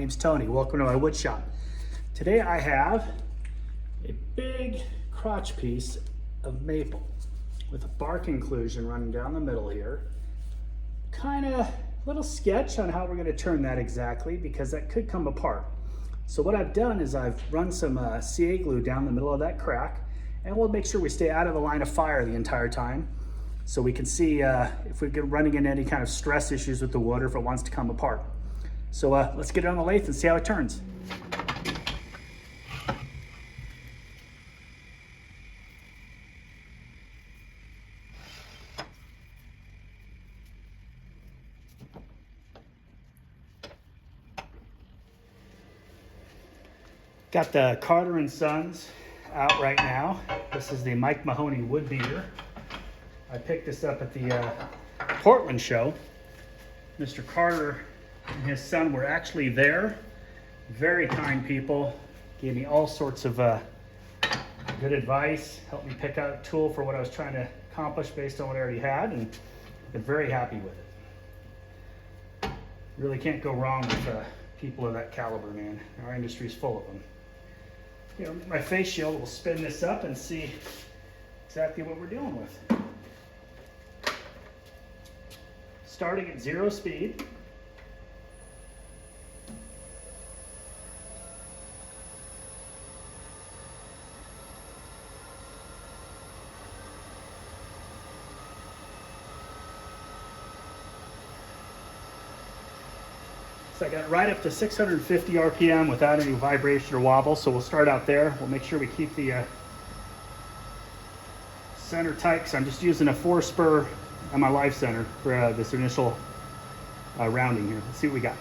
name's Tony. Welcome to my wood shop. Today I have a big crotch piece of maple with a bark inclusion running down the middle here. Kind of a little sketch on how we're going to turn that exactly, because that could come apart. So what I've done is I've run some CA glue down the middle of that crack, and we'll make sure we stay out of the line of fire the entire time, so we can see if we're running into any kind of stress issues with the wood or if it wants to come apart. So let's get it on the lathe and see how it turns. Got the Carter & Sons out right now. This is the Mike Mahoney wood beater. I picked this up at the Portland show. Mr. Carter and his son were actually there. Very kind people. Gave me all sorts of good advice. Helped me pick out a tool for what I was trying to accomplish based on what I already had, and been very happy with it. Really can't go wrong with people of that caliber, man. Our industry's full of them. You know, my face shield will spin this up and see exactly what we're dealing with. Starting at 0 speed. So I got it right up to 650 RPM without any vibration or wobble. So we'll start out there. We'll make sure we keep the center tight, because I'm just using a 4-spur on my live center for this initial rounding here. Let's see what we got.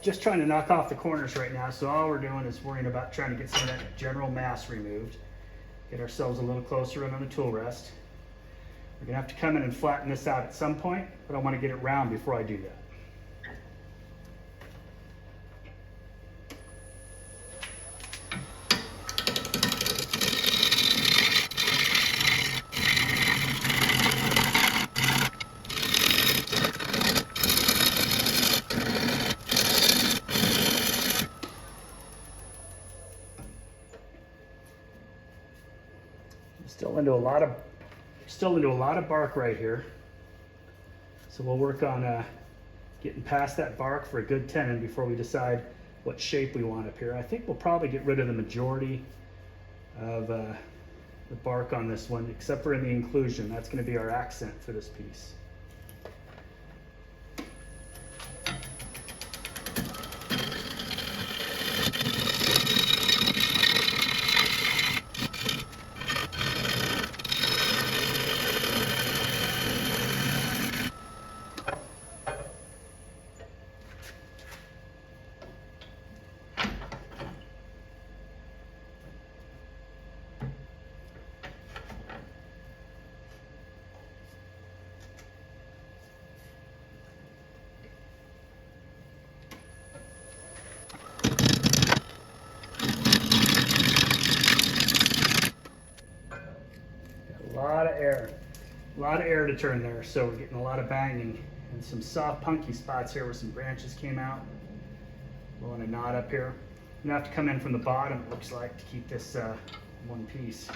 Just trying to knock off the corners right now. So all we're doing is worrying about trying to get some of that general mass removed. Get ourselves a little closer in on the tool rest. We're gonna have to come in and flatten this out at some point, but I want to get it round before I do that. Still into a lot of bark right here. So we'll work on getting past that bark for a good tenon before we decide what shape we want up here. I think we'll probably get rid of the majority of the bark on this one, except for in the inclusion. That's going to be our accent for this piece. A lot of air to turn there, so we're getting a lot of banging and some soft punky spots here where some branches came out. Blowing a knot up here. I'm gonna have to come in from the bottom, it looks like, to keep this one piece.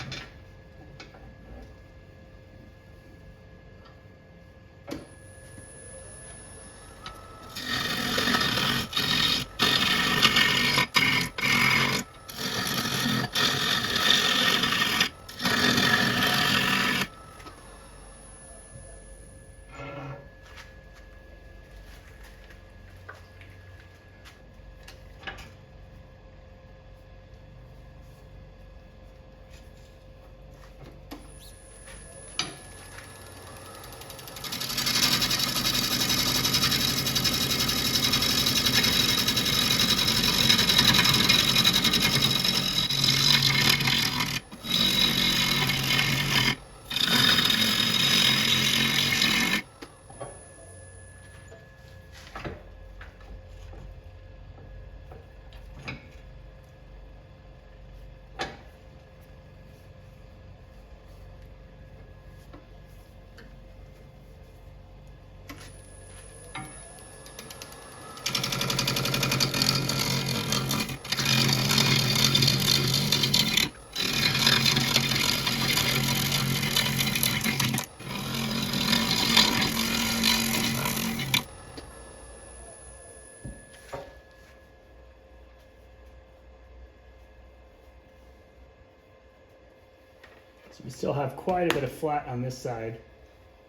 We still have quite a bit of flat on this side,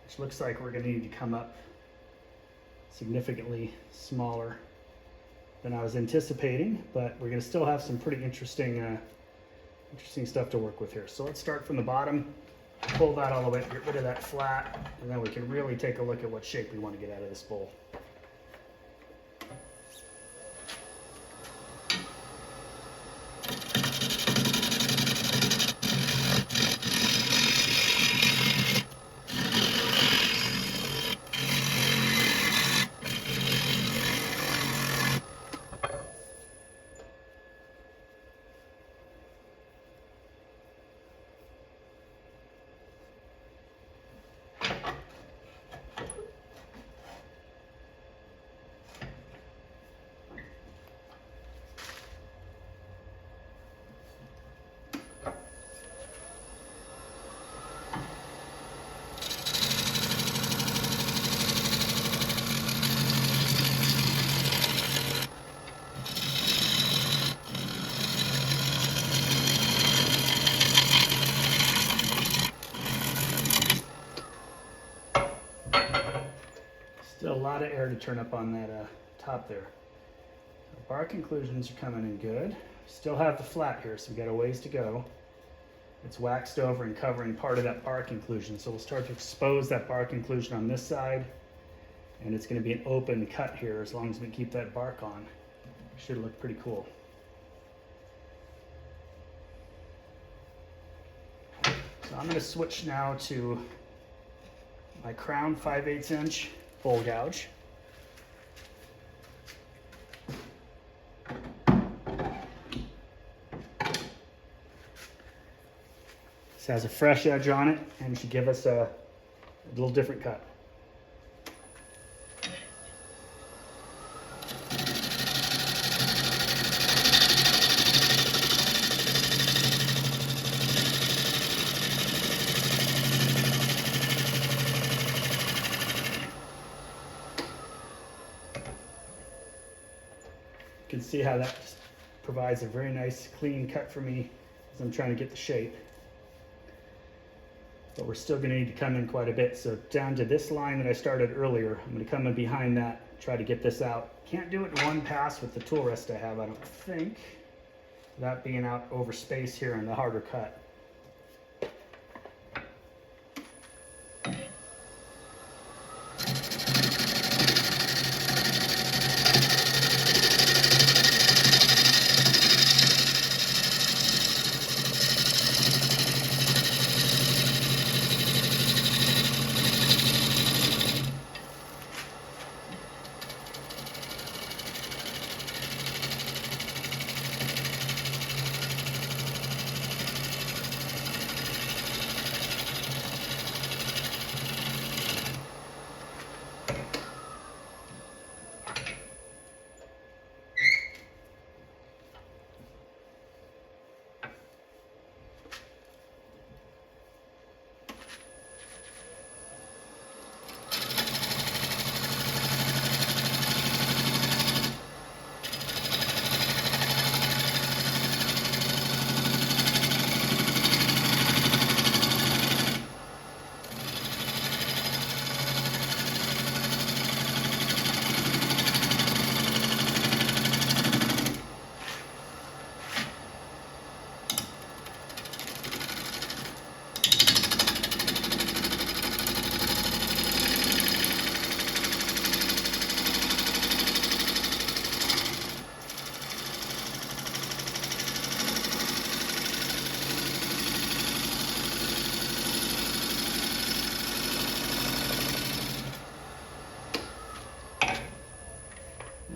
which looks like we're going to need to come up significantly smaller than I was anticipating, but we're going to still have some pretty interesting stuff to work with here. So let's start from the bottom, pull that all the way, get rid of that flat, and then we can really take a look at what shape we want to get out of this bowl. Still a lot of air to turn up on that top there. So bark inclusions are coming in good. Still have the flat here, so we got a ways to go. It's waxed over and covering part of that bark inclusion, so we'll start to expose that bark inclusion on this side, and it's going to be an open cut here as long as we keep that bark on. Should look pretty cool. So I'm going to switch now to my crown 5/8 inch bowl gouge. This has a fresh edge on it and should give us a little different cut. You can see how that just provides a very nice clean cut for me as I'm trying to get the shape. But we're still going to need to come in quite a bit. So down to this line that I started earlier, I'm going to come in behind that, try to get this out. Can't do it in one pass with the tool rest I have, I don't think, without being out over space here on the harder cut.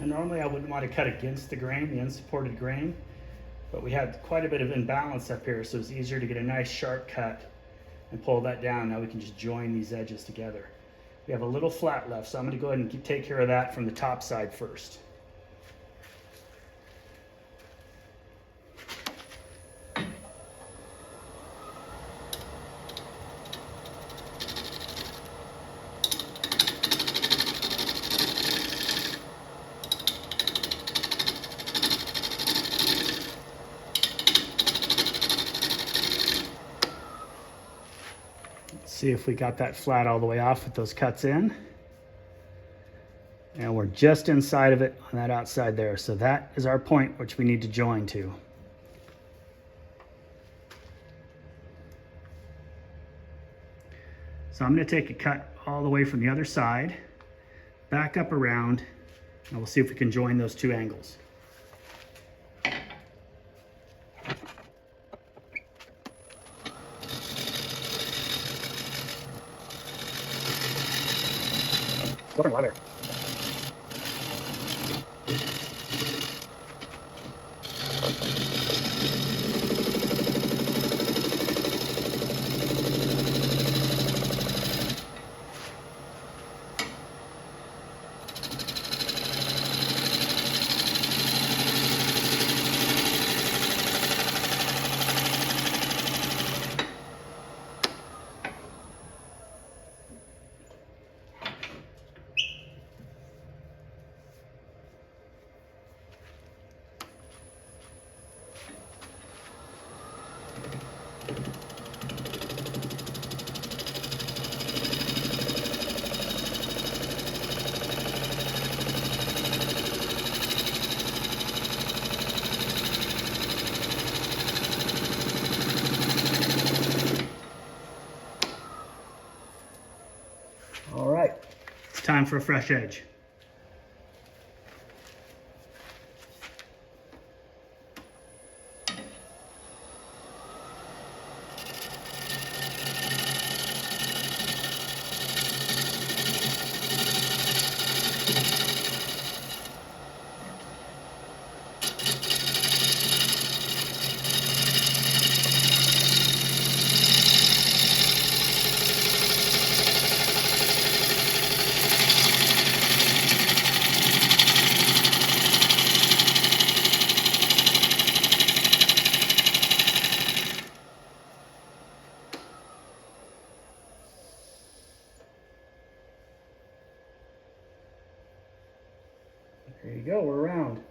And normally I wouldn't want to cut against the grain, the unsupported grain, but we had quite a bit of imbalance up here, so it's easier to get a nice sharp cut and pull that down. Now we can just join these edges together. We have a little flat left, so I'm going to go ahead and take care of that from the top side first. See if we got that flat all the way off with those cuts in. And we're just inside of it on that outside there. So that is our point which we need to join to. So I'm going to take a cut all the way from the other side, back up around, and we'll see if we can join those two angles. Open leather. All right, it's time for a fresh edge. There you go, we're around.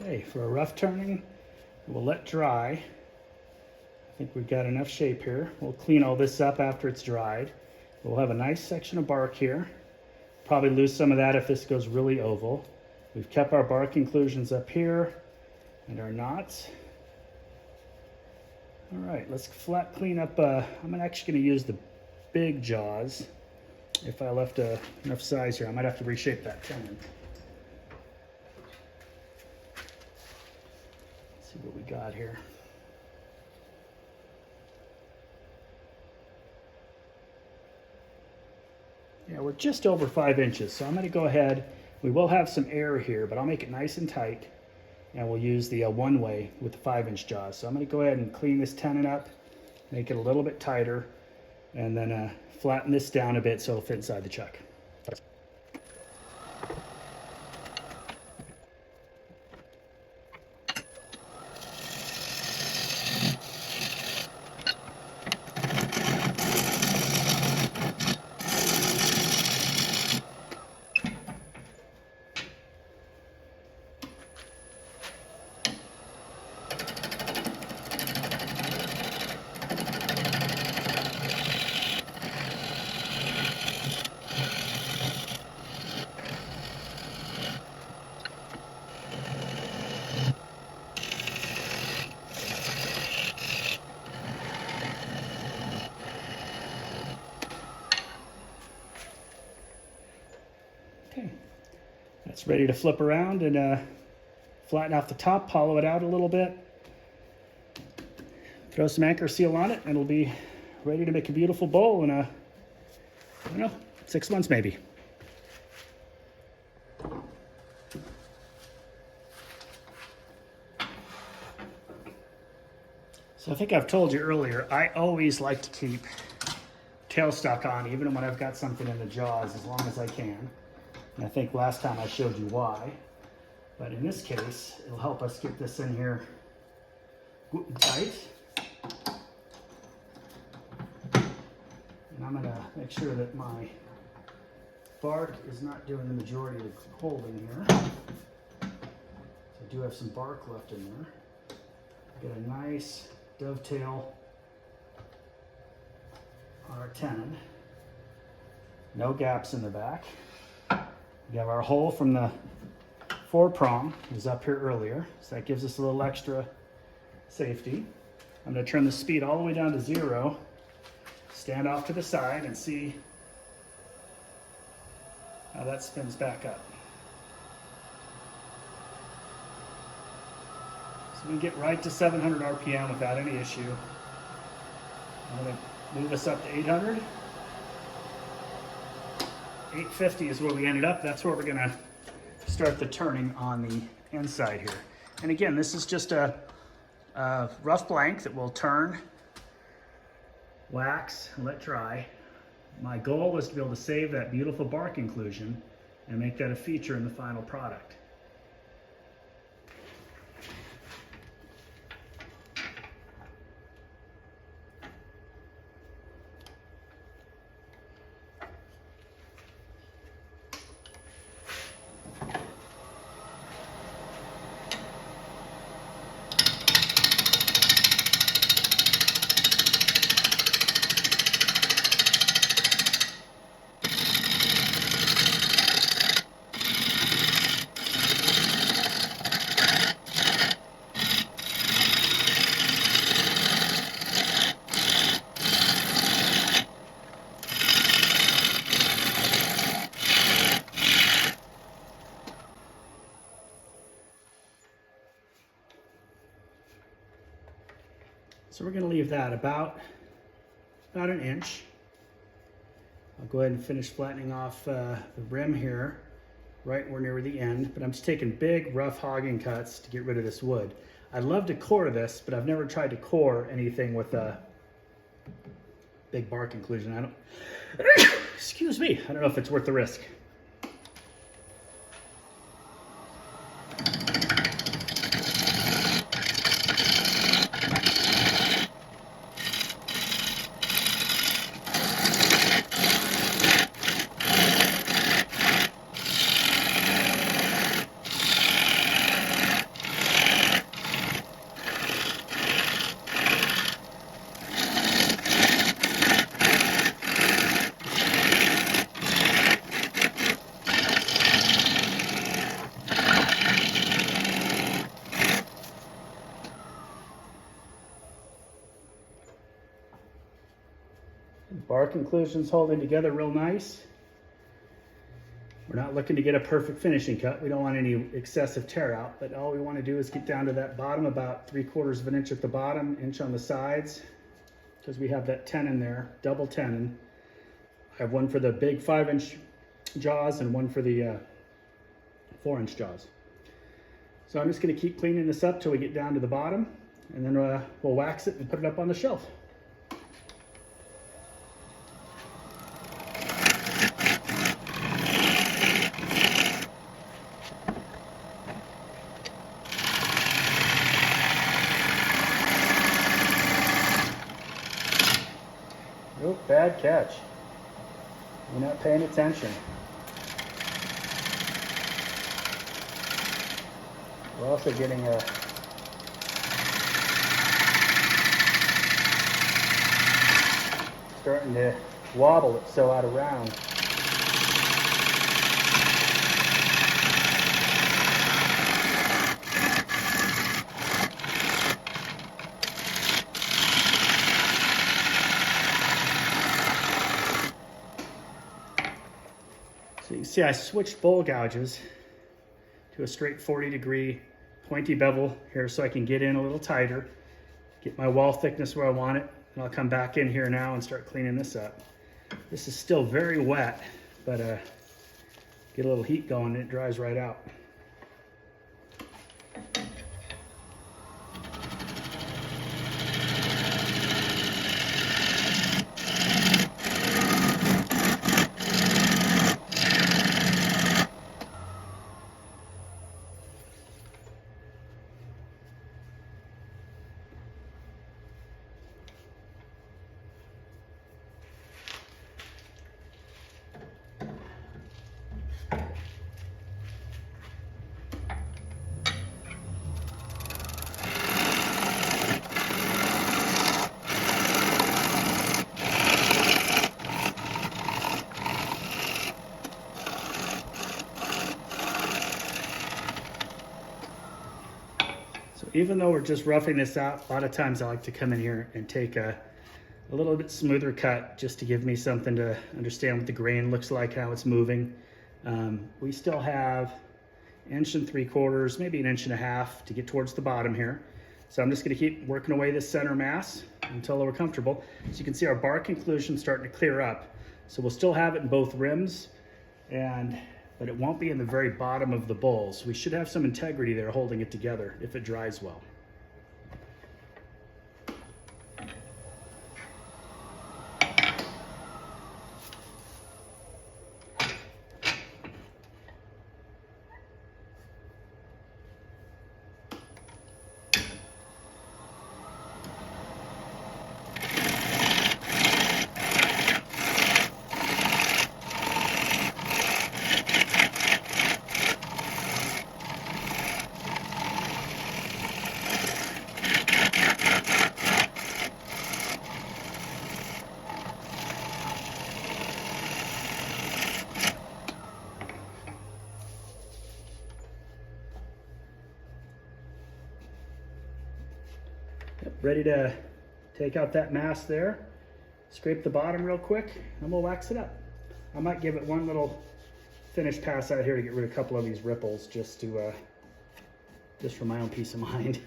Okay, for a rough turning, we'll let dry. I think we've got enough shape here. We'll clean all this up after it's dried. We'll have a nice section of bark here. Probably lose some of that if this goes really oval. We've kept our bark inclusions up here and our knots. All right, let's flat clean up. I'm actually gonna use the big jaws. If I left enough size here, I might have to reshape that tenon. Let's see what we got here. Yeah, we're just over 5 inches, so I'm going to go ahead. We will have some air here, but I'll make it nice and tight, and we'll use the one-way with the 5-inch jaws. So I'm going to go ahead and clean this tenon up, make it a little bit tighter, and then flatten this down a bit so it'll fit inside the chuck. Okay, that's ready to flip around and flatten out the top, hollow it out a little bit. Throw some anchor seal on it and it'll be ready to make a beautiful bowl in I don't know, 6 months maybe. So I think I've told you earlier, I always like to keep tailstock on even when I've got something in the jaws as long as I can. And I think last time I showed you why. But in this case, it'll help us get this in here good and tight. And I'm gonna make sure that my bark is not doing the majority of the holding here. So I do have some bark left in there. Get a nice dovetail on our tenon. No gaps in the back. We have our hole from the 4-prong was up here earlier, so that gives us a little extra safety. I'm going to turn the speed all the way down to 0, stand off to the side and see how that spins back up. So we get right to 700 RPM without any issue. I'm going to move us up to 800. 850 is where we ended up. That's where we're going to start the turning on the inside here. And again, this is just a rough blank that we'll turn, wax, and let dry. My goal was to be able to save that beautiful bark inclusion and make that a feature in the final product. So we're going to leave that about an inch. I'll go ahead and finish flattening off the rim here, right where near the end, but I'm just taking big rough hogging cuts to get rid of this wood. I'd love to core this, but I've never tried to core anything with a big bark inclusion. I don't, excuse me, I don't know if it's worth the risk. Bark inclusion's holding together real nice. We're not looking to get a perfect finishing cut. We don't want any excessive tear out, but all we want to do is get down to that bottom, about 3/4 of an inch at the bottom, inch on the sides, because we have that tenon there, double tenon. I have one for the big 5-inch jaws and one for the 4-inch jaws. So I'm just going to keep cleaning this up till we get down to the bottom, and then we'll wax it and put it up on the shelf. Oh, bad catch. You're not paying attention. We're also getting a starting to wobble it so out of round. So you can see I switched bowl gouges to a straight 40-degree pointy bevel here so I can get in a little tighter, get my wall thickness where I want it, and I'll come back in here now and start cleaning this up. This is still very wet, but get a little heat going and it dries right out. So even though we're just roughing this out, a lot of times I like to come in here and take a little bit smoother cut just to give me something to understand what the grain looks like, how it's moving. We still have 1 3/4, maybe 1.5 inches to get towards the bottom here. So I'm just gonna keep working away this center mass until we're comfortable. So you can see our bark inclusion starting to clear up. So we'll still have it in both rims, but it won't be in the very bottom of the bowls. We should have some integrity there holding it together if it dries well. Yep, ready to take out that mass there. Scrape the bottom real quick and we'll wax it up. I might give it one little finish pass out here to get rid of a couple of these ripples just for my own peace of mind.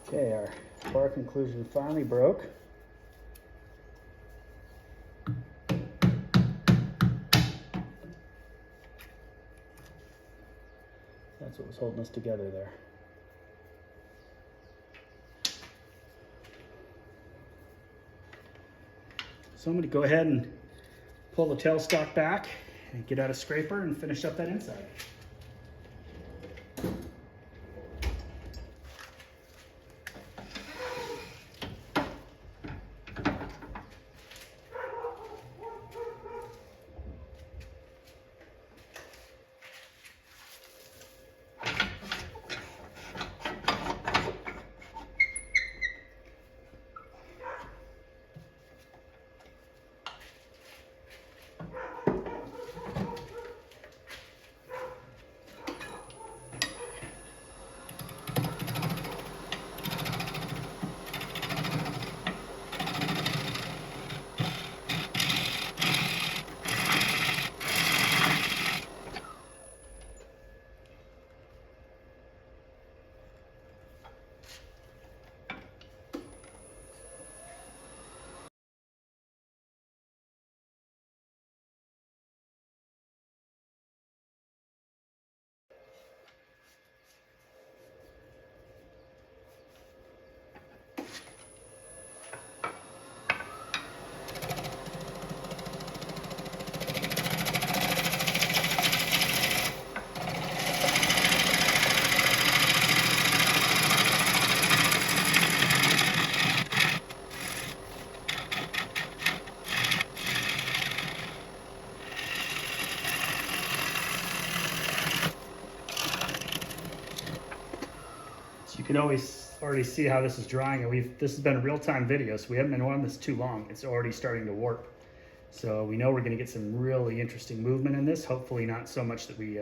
Okay, our bark inclusion finally broke. That's what was holding us together there. So I'm going to go ahead and pull the tailstock back and get out a scraper and finish up that inside. You can already see how this is drying, and this has been a real-time video, so we haven't been on this too long. It's already starting to warp. So we know we're gonna get some really interesting movement in this, hopefully not so much that we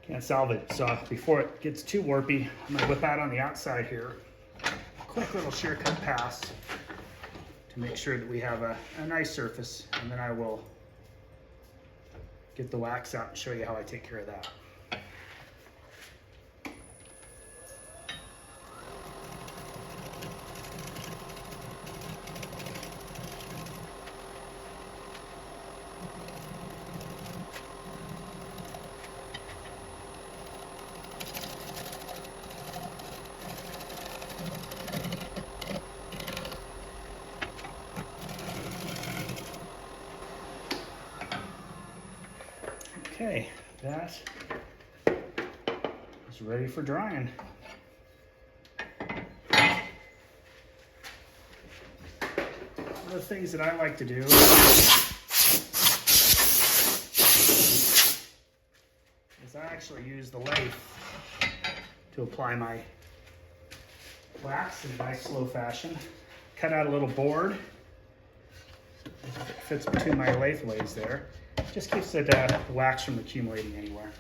can't salvage it. So before it gets too warpy, I'm gonna whip out on the outside here, a quick little shear cut pass to make sure that we have a nice surface, and then I will get the wax out and show you how I take care of that. Okay, that is ready for drying. One of the things that I like to do is I actually use the lathe to apply my wax in a nice slow fashion. Cut out a little board. It fits between my lathe blades there. Just keeps the wax from accumulating anywhere.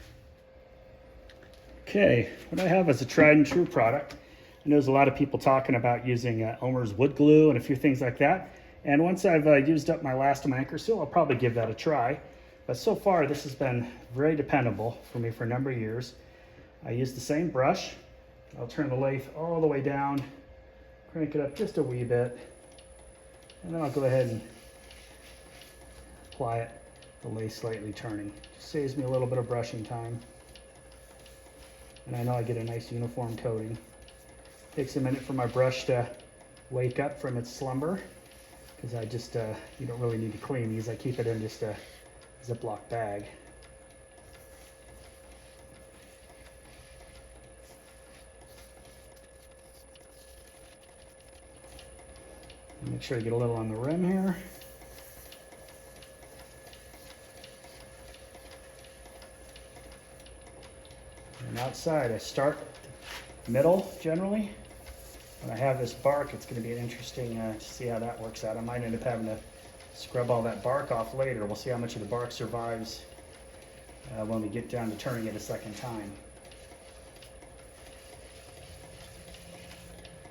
Okay, what I have is a tried and true product. I know there's a lot of people talking about using Elmer's wood glue and a few things like that. And once I've used up my last of my anchor seal, I'll probably give that a try. But so far, this has been very dependable for me for a number of years. I use the same brush. I'll turn the lathe all the way down, crank it up just a wee bit, and then I'll go ahead and apply it, the lathe slightly turning. Just saves me a little bit of brushing time. And I know I get a nice uniform coating. Takes a minute for my brush to wake up from its slumber, because I just, you don't really need to clean these. I keep it in just a Ziploc bag. Make sure I get a little on the rim here. And outside, I start middle generally. When I have this bark, it's going to be interesting to see how that works out. I might end up having to scrub all that bark off later. We'll see how much of the bark survives when we get down to turning it a second time.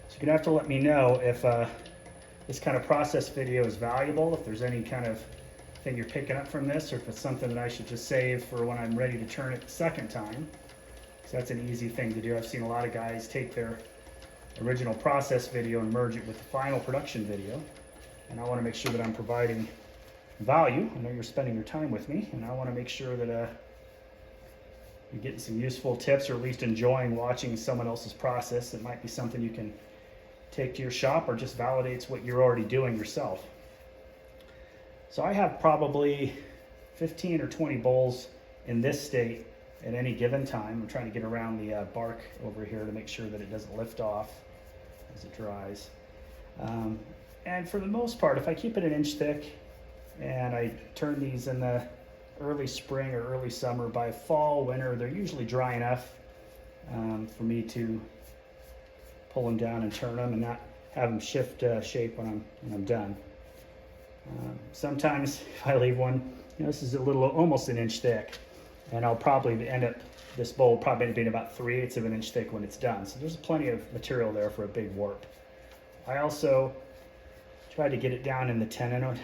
So you're going to have to let me know if this kind of process video is valuable, if there's any kind of thing you're picking up from this, or if it's something that I should just save for when I'm ready to turn it the second time. So that's an easy thing to do. I've seen a lot of guys take their original process video and merge it with the final production video. And I want to make sure that I'm providing value. I know you're spending your time with me, and I want to make sure that you're getting some useful tips, or at least enjoying watching someone else's process. It might be something you can take to your shop, or just validates what you're already doing yourself. So I have probably 15 or 20 bowls in this state at any given time. I'm trying to get around the bark over here to make sure that it doesn't lift off as it dries. And for the most part, if I keep it an inch thick and I turn these in the early spring or early summer, by fall, winter, they're usually dry enough for me to pull them down and turn them and not have them shift shape when I'm done. Sometimes if I leave one, this is a little, almost an inch thick, and I'll probably end up, this bowl probably end up being about 3/8 of an inch thick when it's done. So there's plenty of material there for a big warp. I also tried to get it down in the tenon.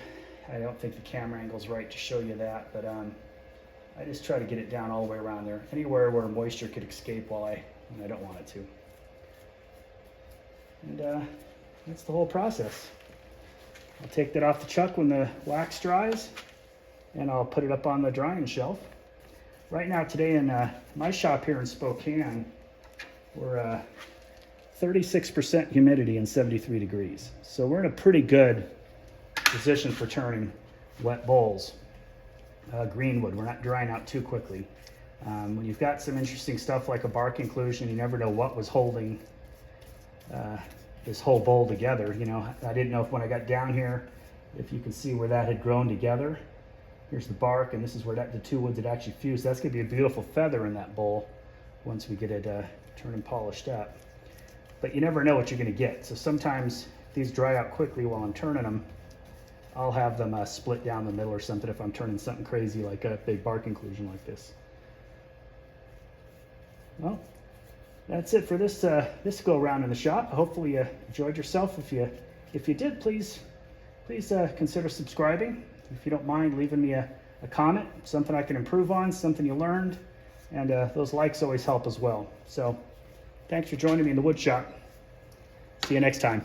I don't think the camera angle's right to show you that, but I just try to get it down all the way around there, anywhere where moisture could escape when I don't want it to. And that's the whole process. I'll take that off the chuck when the wax dries, and I'll put it up on the drying shelf. Right now, today in my shop here in Spokane, we're 36% humidity and 73 degrees. So we're in a pretty good position for turning wet bowls. Green wood, we're not drying out too quickly. When you've got some interesting stuff like a bark inclusion, you never know what was holding this whole bowl together. I didn't know if when I got down here, if you can see where that had grown together. Here's the bark, and this is where the two woods had actually fused. That's gonna be a beautiful feather in that bowl once we get it turned and polished up. But you never know what you're gonna get. So sometimes if these dry out quickly while I'm turning them, I'll have them split down the middle or something if I'm turning something crazy like a big bark inclusion like this. Well, that's it for this go around in the shop. Hopefully you enjoyed yourself. If you did, please consider subscribing. If you don't mind leaving me a comment, something I can improve on, something you learned, and those likes always help as well. So thanks for joining me in the wood shop. See you next time.